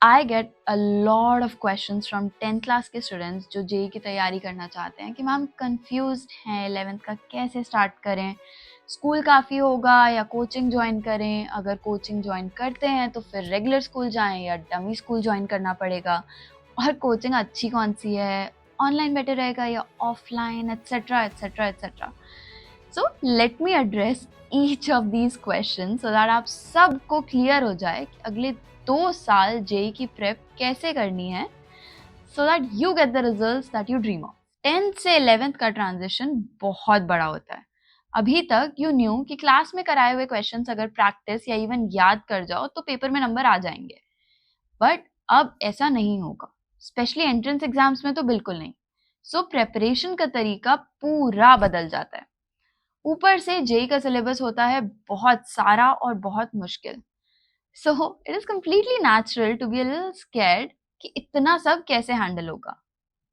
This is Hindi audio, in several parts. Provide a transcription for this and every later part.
I get a lot of questions from 10th class के स्टूडेंट्स जो जेई की तैयारी करना चाहते हैं कि मैम कंफ्यूज हैं 11th का कैसे स्टार्ट करें, स्कूल काफ़ी होगा या कोचिंग ज्वाइन करें, अगर कोचिंग ज्वाइन करते हैं तो फिर रेगुलर स्कूल जाएं या डमी स्कूल ज्वाइन करना पड़ेगा, और कोचिंग अच्छी कौन सी है, ऑनलाइन बेटर रहेगा या offline, etcetera etcetera etcetera. So let me address each of these question so that आप सबको क्लियर हो जाए कि अगले 2 साल जेई की प्रेप कैसे करनी है, so that you get the results that you dream of. 10th से 11th का ट्रांजिशन बहुत बड़ा होता है। अभी तक यू न्यू कि क्लास में कराए हुए क्वेश्चंस अगर प्रैक्टिस या इवन याद कर जाओ तो पेपर में नंबर आ जाएंगे, बट अब ऐसा नहीं होगा, स्पेशली एंट्रेंस एग्जाम्स में तो बिल्कुल नहीं। सो प्रेपरेशन का तरीका पूरा बदल जाता है। ऊपर से जेई का सिलेबस होता है बहुत सारा और बहुत मुश्किल। So it is completely natural to be a little scared कि इतना सब कैसे हैंडल होगा,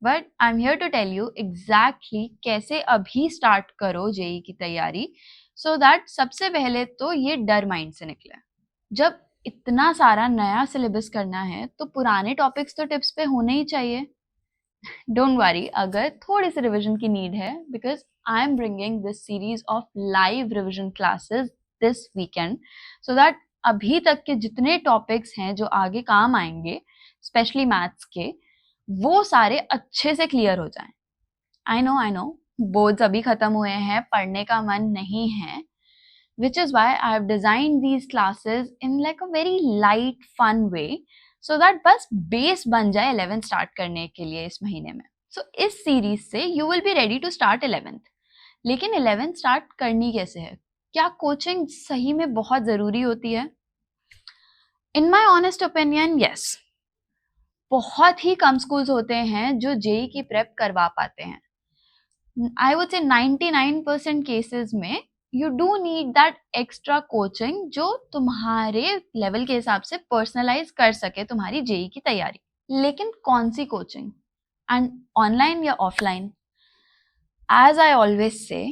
but I am here to tell you exactly कैसे अभी स्टार्ट करो जेई की तैयारी, सो दैट सबसे पहले तो ये डर माइंड से निकले। जब इतना सारा नया सिलेबस करना है तो पुराने टॉपिक्स तो टिप्स पे होने ही चाहिए। डोंट वरी अगर थोड़ी सी रिवीजन की नीड है, because I am bringing this series of live revision classes this weekend, so that अभी तक के जितने टॉपिक्स हैं जो आगे काम आएंगे, स्पेशली मैथ्स के, वो सारे अच्छे से क्लियर हो जाएं। आई नो बोर्ड्स अभी खत्म हुए हैं, पढ़ने का मन नहीं है, which is why I have designed these classes in like a very light fun way, so that बस बेस बन जाए 11th स्टार्ट करने के लिए इस महीने में। So इस सीरीज से you will be ready to start 11th। लेकिन 11th स्टार्ट करनी कैसे है? क्या कोचिंग सही में बहुत जरूरी होती है? In my honest opinion, yes। बहुत ही कम स्कूल्स होते हैं जो जेई की प्रेप करवा पाते हैं। आई वुड से 99% केसेस में you do need that extra coaching जो तुम्हारे लेवल के हिसाब से पर्सनलाइज कर सके तुम्हारी जेई की तैयारी। लेकिन कौन सी कोचिंग, एंड ऑनलाइन या offline? As I always say,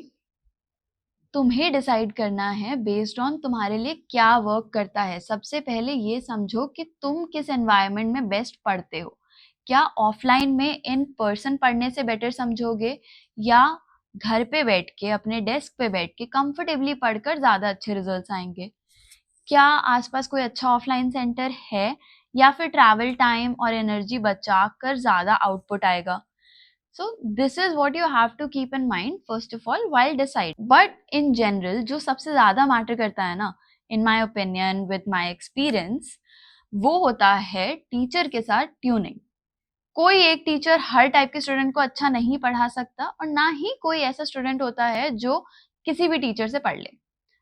तुम्हें डिसाइड करना है बेस्ड ऑन तुम्हारे लिए क्या वर्क करता है। सबसे पहले ये समझो कि तुम किस एनवायरनमेंट में बेस्ट पढ़ते हो। क्या ऑफलाइन में इन पर्सन पढ़ने से बेटर समझोगे, या घर पे बैठ के अपने डेस्क पे बैठ के कंफर्टेबली पढ़कर ज्यादा अच्छे रिजल्ट्स आएंगे? क्या आसपास कोई अच्छा ऑफलाइन सेंटर है, या फिर ट्रैवल टाइम और एनर्जी बचा कर ज्यादा आउटपुट आएगा? So this is what you have to keep in mind first of all while decide. But in general जो सबसे ज्यादा मैटर करता है ना, in my opinion with my experience, वो होता है टीचर के साथ ट्यूनिंग। कोई एक टीचर हर टाइप के स्टूडेंट को अच्छा नहीं पढ़ा सकता, और ना ही कोई ऐसा स्टूडेंट होता है जो किसी भी टीचर से पढ़ ले।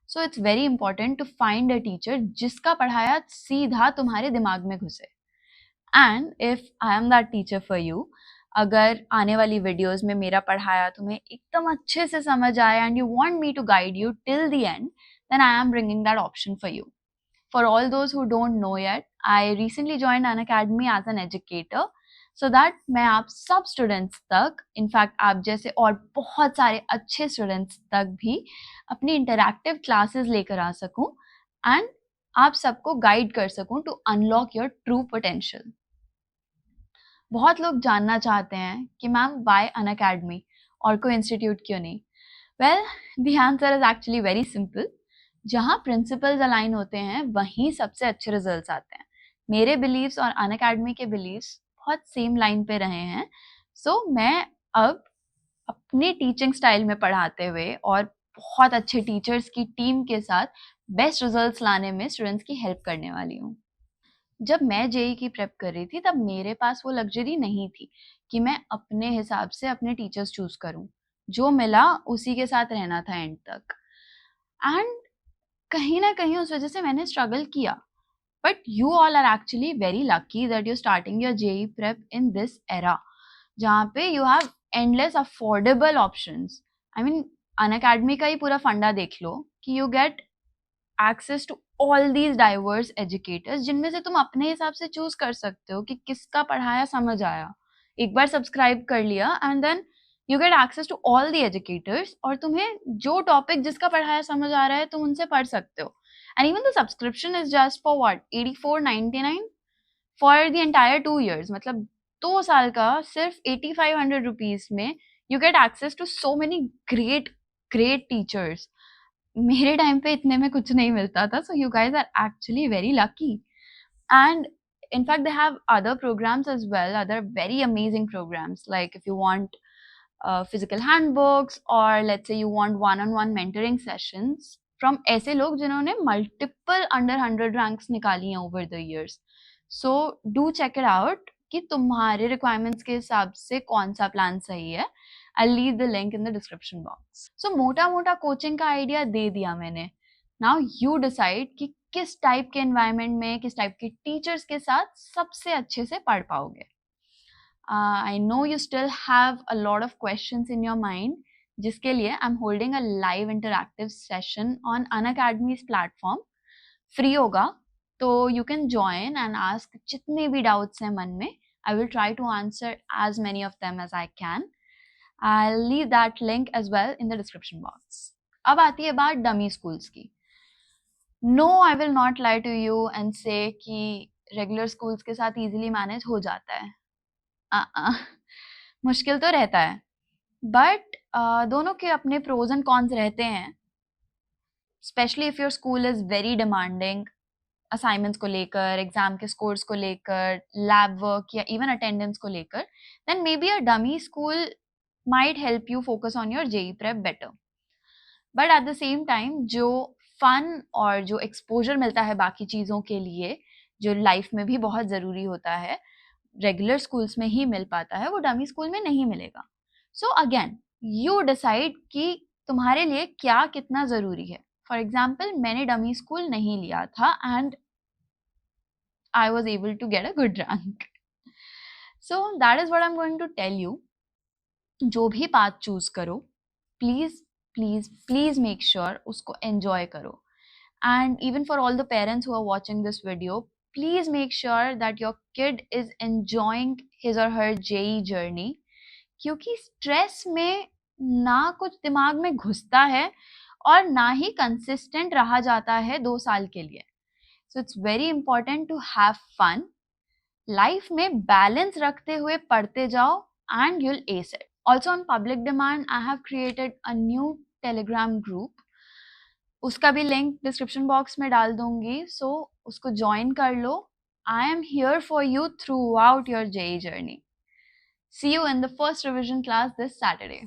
So it's very important to find a teacher जिसका पढ़ाया सीधा तुम्हारे दिमाग में घुसे। And if I am that teacher for you, अगर आने वाली वीडियोस में मेरा पढ़ाया तुम्हें एकदम अच्छे से समझ आया and you want me to guide you till the end, then I am bringing that option for you. For all those who don't know yet, I recently joined Unacademy as an educator, so that मैं आप सब स्टूडेंट्स तक, इनफैक्ट आप जैसे और बहुत सारे अच्छे स्टूडेंट्स तक भी अपनी इंटरैक्टिव क्लासेस लेकर आ सकूं एंड आप सबको गाइड कर सकूं to unlock your true potential. बहुत लोग जानना चाहते हैं कि मैम वाई अनअकैडमी और कोई इंस्टीट्यूट क्यों नहीं? Well, the answer is actually very simple. जहाँ प्रिंसिपल्स अलाइन होते हैं वहीं सबसे अच्छे रिजल्ट्स आते हैं। मेरे बिलीव्स और अनअकैडमी के बिलीव्स बहुत सेम लाइन पे रहे हैं। सो मैं अब अपने टीचिंग स्टाइल में पढ़ाते हुए और बहुत अच्छे टीचर्स की टीम के साथ बेस्ट रिजल्ट्स लाने में स्टूडेंट्स की हेल्प करने वाली हूँ। जब मैं जेई की प्रेप कर रही थी तब मेरे पास वो लग्जरी नहीं थी कि मैं अपने हिसाब से अपने टीचर्स चूज करूं। जो मिला उसी के साथ रहना था एंड तक, एंड कहीं ना कहीं उस वजह से मैंने स्ट्रगल किया। But you all are actually very lucky that you starting your JEE prep in this era, जहाँ पे you have endless affordable options. I mean, Unacademy का ही पूरा फंडा देख लो कि you get access to all these diverse educators, जिनमें से तुम अपने हिसाब से चूज कर सकते हो कि किसका पढ़ाया समझ आया। एक बार सब्सक्राइब कर लिया and then you get access to all the educators, और तुम्हें जो टॉपिक जिसका पढ़ाया समझ आ रहा है तुम उनसे पढ़ सकते हो। And even the subscription is just for what, 84.99। For the entire 2 years, मतलब 2 साल का सिर्फ 8500 रुपीज में you get access to so many great great teachers. मेरे टाइम पे इतने में कुछ नहीं मिलता था, so you guys are actually very lucky. And in fact, they have other programs as well, other very amazing programs, like if you want physical handbooks, or let's say you want one-on-one mentoring sessions from ऐसे लोग जिन्होंने multiple under 100 ranks निकाली हैं over the years. So do check it out कि तुम्हारे requirements के हिसाब से कौन सा plan सही है. I'll leave the link in the description box. So मोटा मोटा कोचिंग का आइडिया दे दिया मैंने. Now you decide कि किस टाइप के एनवायरनमेंट में, किस टाइप के टीचर्स के साथ सबसे अच्छे से पढ़ पाओगे. I know you still have a lot of questions in your mind, जिसके लिए I am holding a live interactive session on Unacademy's platform. Free होगा तो you can join and ask जितने भी डाउट्स हैं मन में. I will try to answer as many of them as I can. I will leave that link as well in the description box. अब आती है बात डमी स्कूल्स की. No, I will not lie to you and say कि रेगुलर स्कूल्स के साथ इजीली मैनेज हो जाता है. मुश्किल तो रहता है, बट दोनों के अपने प्रोज एंड कॉन्स रहते हैं. Especially if your school is very demanding, assignments को लेकर, एग्जाम के स्कोर्स को लेकर, लैब वर्क या इवन अटेंडेंस को लेकर, then may be a dummy school might help you focus on your JEE prep better. But at the same time जो फन और जो एक्सपोजर मिलता है बाकी चीज़ों के लिए, जो लाइफ में भी बहुत ज़रूरी होता है, रेगुलर स्कूल्स में ही मिल पाता है, वो डमी स्कूल में नहीं मिलेगा. सो अगेन यू डिसाइड कि तुम्हारे लिए क्या कितना ज़रूरी है. फॉर एग्जाम्पल, मैंने डमी स्कूल नहीं लिया था and I was able to get a good rank. So that is what I am going to tell you. जो भी पाथ चूज करो, please please please make sure उसको एन्जॉय करो. And even for all the parents who are watching this video, please make sure that your kid is enjoying his or her JEE journey, क्योंकि स्ट्रेस में ना कुछ दिमाग में घुसता है और ना ही कंसिस्टेंट रहा जाता है 2 साल के लिए. So it's very important to have fun. Life में बैलेंस रखते हुए पढ़ते जाओ and you'll ace it. Also on public demand, I have created a new Telegram group. उसका भी लिंक डिस्क्रिप्शन बॉक्स में डाल दूंगी, सो उसको ज्वाइन कर लो. I am here for you throughout your JEE journey. See you in the first revision class this Saturday.